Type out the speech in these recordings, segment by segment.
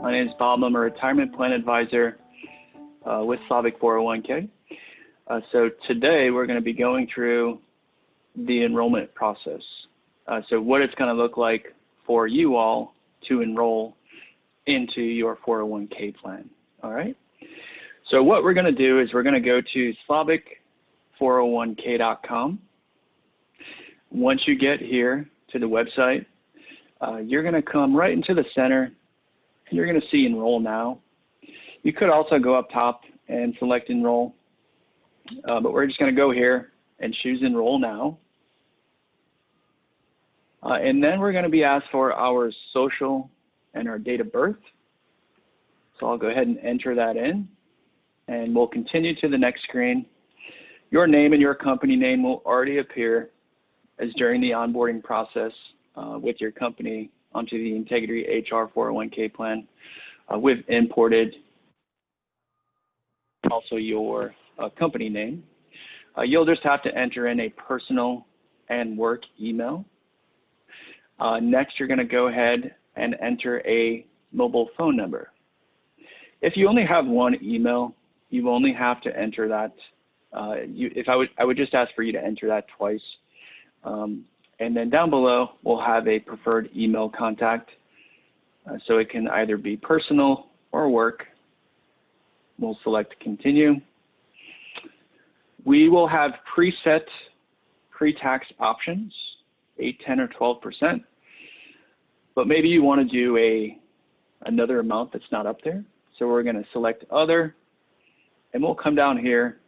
My name is Bob. I'm a retirement plan advisor with Slavic 401k. So today we're going to be going through the enrollment process. So what it's going to look like for you all to enroll into your 401k plan. All right. So what we're going to do is we're going to go to Slavic401k.com. Once you get here to the website, you're going to come right into the center and you're going to see enroll now. You could also go up top and select enroll, but we're just going to go here and choose enroll now. And then we're going to be asked for our social and our date of birth. So I'll go ahead and enter that in, and we'll continue to the next screen. Your name and your company name will already appear as during the onboarding process with your company onto the Integrity HR 401k plan. We've imported also your company name. You'll just have to enter in a personal and work email. Next, you're going to go ahead and enter a mobile phone number. If you only have one email, you only have to enter that. I would just ask for you to enter that twice. And then down below, we'll have a preferred email contact. So it can either be personal or work. We'll select continue. We will have preset pre-tax options, 8, 10, or 12%. But maybe you want to do another amount that's not up there. So we're going to select other, and we'll come down here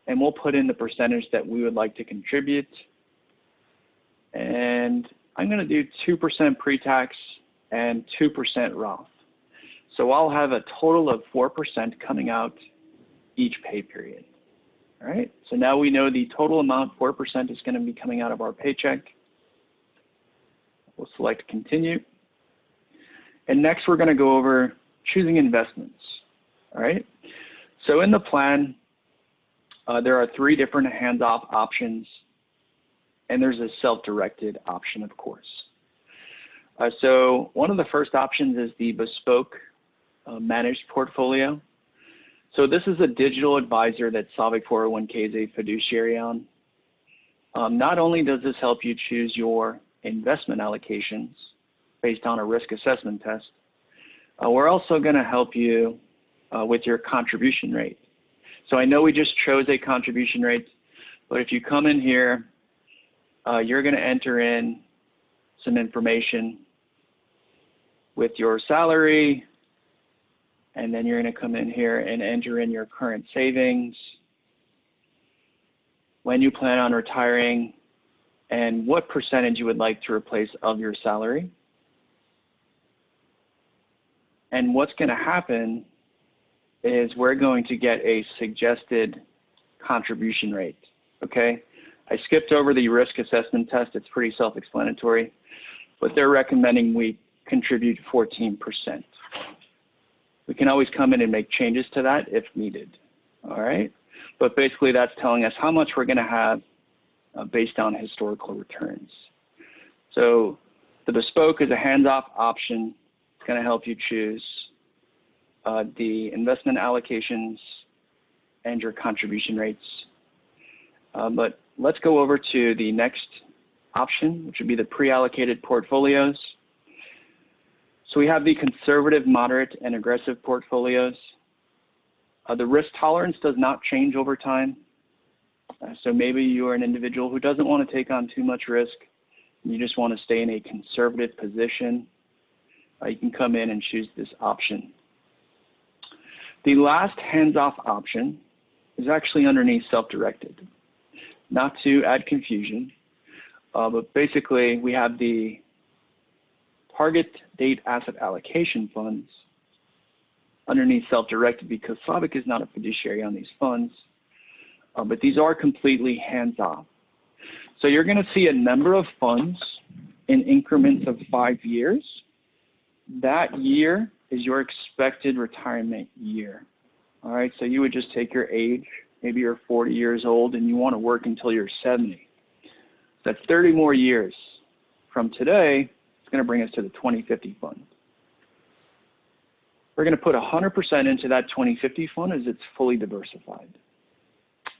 and we'll put in the percentage that we would like to contribute. And I'm going to do 2% pre-tax and 2% Roth. So I'll have a total of 4% coming out each pay period. All right, so now we know the total amount, 4%, is going to be coming out of our paycheck. We'll select continue. And next we're going to go over choosing investments. All right, so in the plan, there are 3 different hands-off options, and there's a self-directed option, of course. So one of the first options is the bespoke managed portfolio. So this is a digital advisor that Slavic 401k is a fiduciary on. Not only does this help you choose your investment allocations based on a risk assessment test, we're also going to help you with your contribution rate. So I know we just chose a contribution rate, but if you come in here, you're going to enter in some information with your salary, and then you're going to come in here and enter in your current savings, when you plan on retiring, and what percentage you would like to replace of your salary. And what's going to happen is we're going to get a suggested contribution rate, okay? I skipped over the risk assessment test. It's pretty self-explanatory, but they're recommending we contribute 14%. We can always come in and make changes to that if needed, all right? But basically that's telling us how much we're going to have based on historical returns. So the bespoke is a hands-off option. It's going to help you choose the investment allocations and your contribution rates. But let's go over to the next option, which would be the pre-allocated portfolios. So we have the conservative, moderate, and aggressive portfolios. The risk tolerance does not change over time. So maybe you are an individual who doesn't want to take on too much risk. You just want to stay in a conservative position. You can come in and choose this option. The last hands-off option is actually underneath self-directed. Not to add confusion, but basically we have the target date asset allocation funds underneath self-directed because Slavic is not a fiduciary on these funds, but these are completely hands-off. So you're going to see a number of funds in increments of 5 years. That year is your expected retirement year. All right, so you would just take your age, maybe you're 40 years old and you want to work until you're 70. That's 30 more years. From today, it's going to bring us to the 2050 fund. We're going to put 100% into that 2050 fund as it's fully diversified.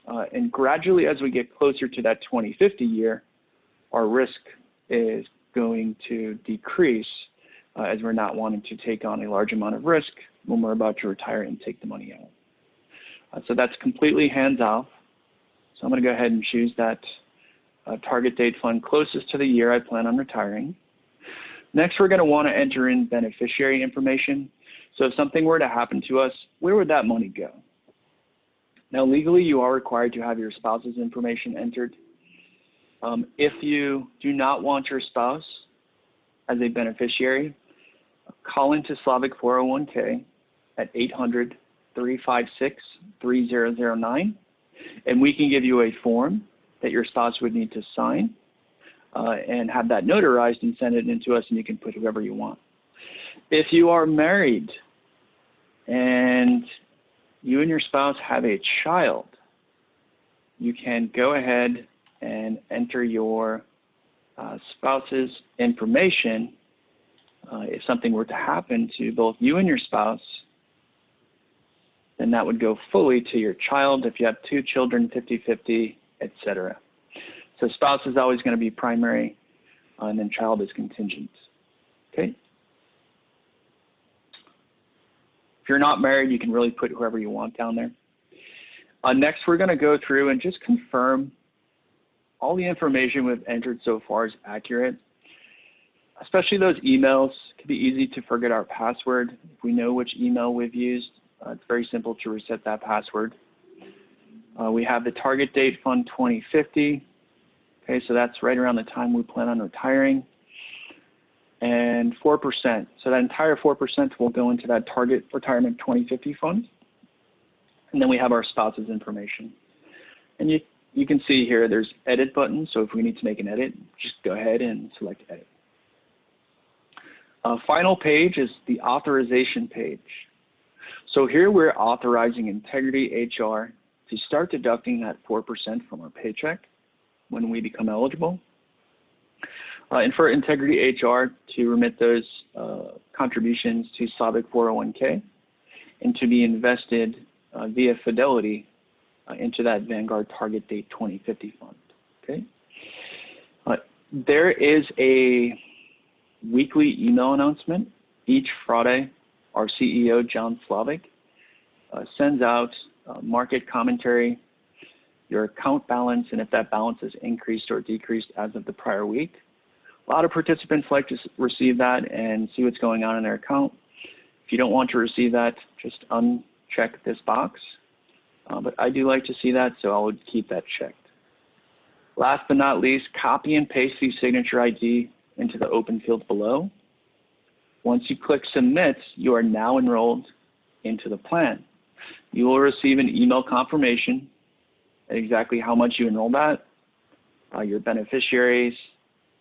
And gradually, as we get closer to that 2050 year, our risk is going to decrease as we're not wanting to take on a large amount of risk when we're about to retire and take the money out. So that's completely hands-off. So I'm going to go ahead and choose that target date fund closest to the year I plan on retiring. Next, we're going to want to enter in beneficiary information. So if something were to happen to us, where would that money go? Now, legally, you are required to have your spouse's information entered. If you do not want your spouse as a beneficiary, call into Slavic 401k at 800-356-3009, and we can give you a form that your spouse would need to sign and have that notarized and send it in to us, and you can put whoever you want. If you are married and you and your spouse have a child, you can go ahead and enter your spouse's information. If something were to happen to both you and your spouse, then that would go fully to your child. If you have 2 children, 50-50, etc. So spouse is always going to be primary, and then child is contingent. Okay? If you're not married, you can really put whoever you want down there. Next, we're going to go through and just confirm all the information we've entered so far is accurate, especially those emails. It can be easy to forget our password. If we know which email we've used, it's very simple to reset that password. We have the target date fund 2050. Okay, so that's right around the time we plan on retiring. And 4%. So that entire 4% will go into that target retirement 2050 fund. And then we have our spouse's information. And you can see here there's edit button. So if we need to make an edit, just go ahead and select edit. Final page is the authorization page. So here we're authorizing Integrity HR to start deducting that 4% from our paycheck when we become eligible. And for Integrity HR to remit those contributions to Slavic 401k and to be invested via Fidelity into that Vanguard Target Date 2050 fund. Okay. There is a weekly email announcement each Friday. Our CEO, John Slavic, sends out market commentary, your account balance, and if that balance is increased or decreased as of the prior week. A lot of participants like to receive that and see what's going on in their account. If you don't want to receive that, just uncheck this box. But I do like to see that, so I would keep that checked. Last but not least, copy and paste the signature ID into the open field below. Once you click Submit, you are now enrolled into the plan. You will receive an email confirmation at exactly how much you enrolled at, your beneficiaries,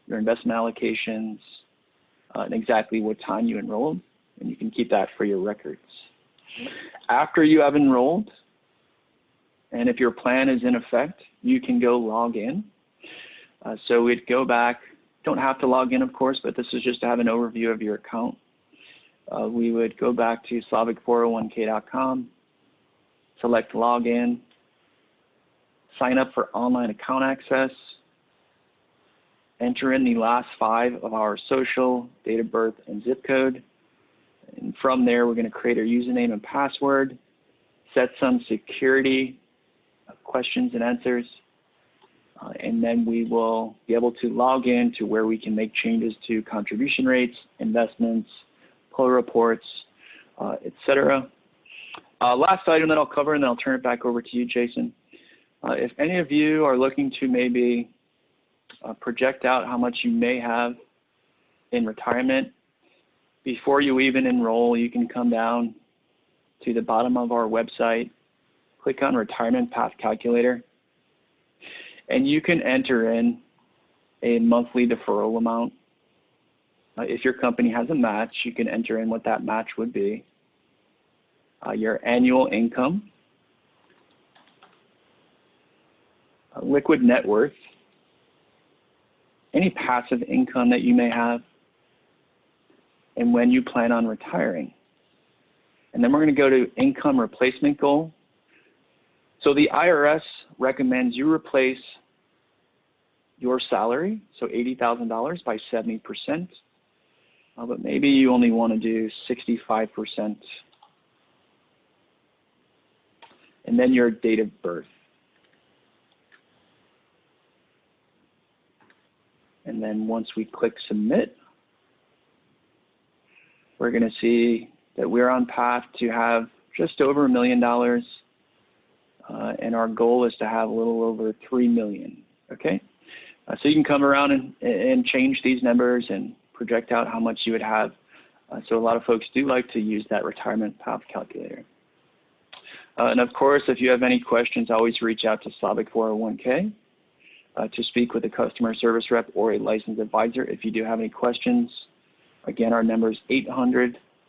your investment allocations, and exactly what time you enrolled, and you can keep that for your records. After you have enrolled, and if your plan is in effect, you can go log in. So we'd go back, don't have to log in, of course, but this is just to have an overview of your account. We would go back to slavic401k.com, select login, sign up for online account access, enter in the last 5 of our social, date of birth, and zip code. And from there, we're going to create our username and password, set some security questions and answers, and then we will be able to log in to where we can make changes to contribution rates, investments, pull reports, etc. Last item that I'll cover, and then I'll turn it back over to you, Jason. If any of you are looking to maybe project out how much you may have in retirement, before you even enroll, you can come down to the bottom of our website, click on Retirement Path Calculator, and you can enter in a monthly deferral amount. If your company has a match, you can enter in what that match would be, your annual income, liquid net worth, any passive income that you may have, and when you plan on retiring. And then we're going to go to income replacement goal. So the IRS recommends you replace your salary, so $80,000 by 70%, but maybe you only want to do 65%. And then your date of birth. And then once we click submit, we're going to see that we're on path to have just over $1 million, and our goal is to have a little over 3 million. Okay, so you can come around and change these numbers and project out how much you would have. So a lot of folks do like to use that retirement path calculator. And of course, if you have any questions, always reach out to Slavic 401k to speak with a customer service rep or a licensed advisor if you do have any questions. Again, our number is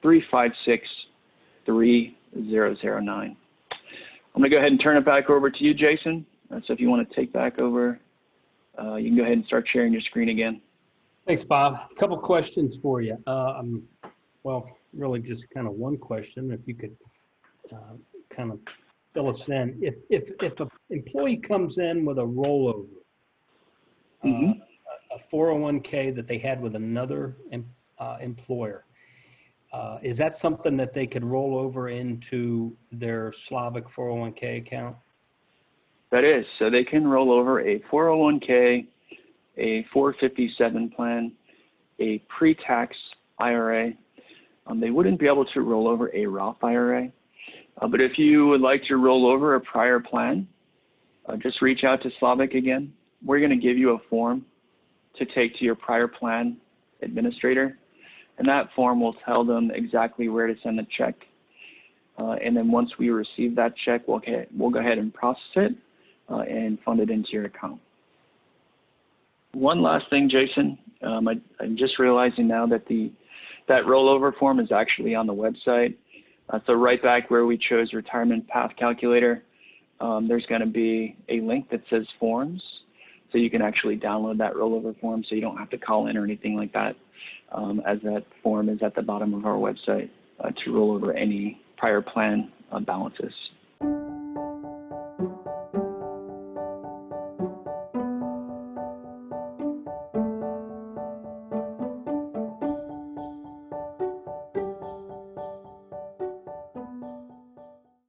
800-356-3009. I'm going to go ahead and turn it back over to you, Jason. So if you want to take back over, you can go ahead and start sharing your screen again. Thanks, Bob. A couple questions for you. Well, really just kind of one question, if you could kind of fill us in. If an employee comes in with a rollover, a 401k that they had with another employer, is that something that they could roll over into their Slavic 401k account? That is. So they can roll over a 401k, a 457 plan, a pre-tax IRA. They wouldn't be able to roll over a Roth IRA. But if you would like to roll over a prior plan, just reach out to Slavic again. We're going to give you a form to take to your prior plan administrator. And that form will tell them exactly where to send the check. And then once we receive that check, we'll go ahead and process it and fund it into your account. One last thing, Jason, I'm just realizing now that that rollover form is actually on the website. So right back where we chose retirement path calculator, there's going to be a link that says forms. So you can actually download that rollover form so you don't have to call in or anything like that, as that form is at the bottom of our website to roll over any prior plan balances.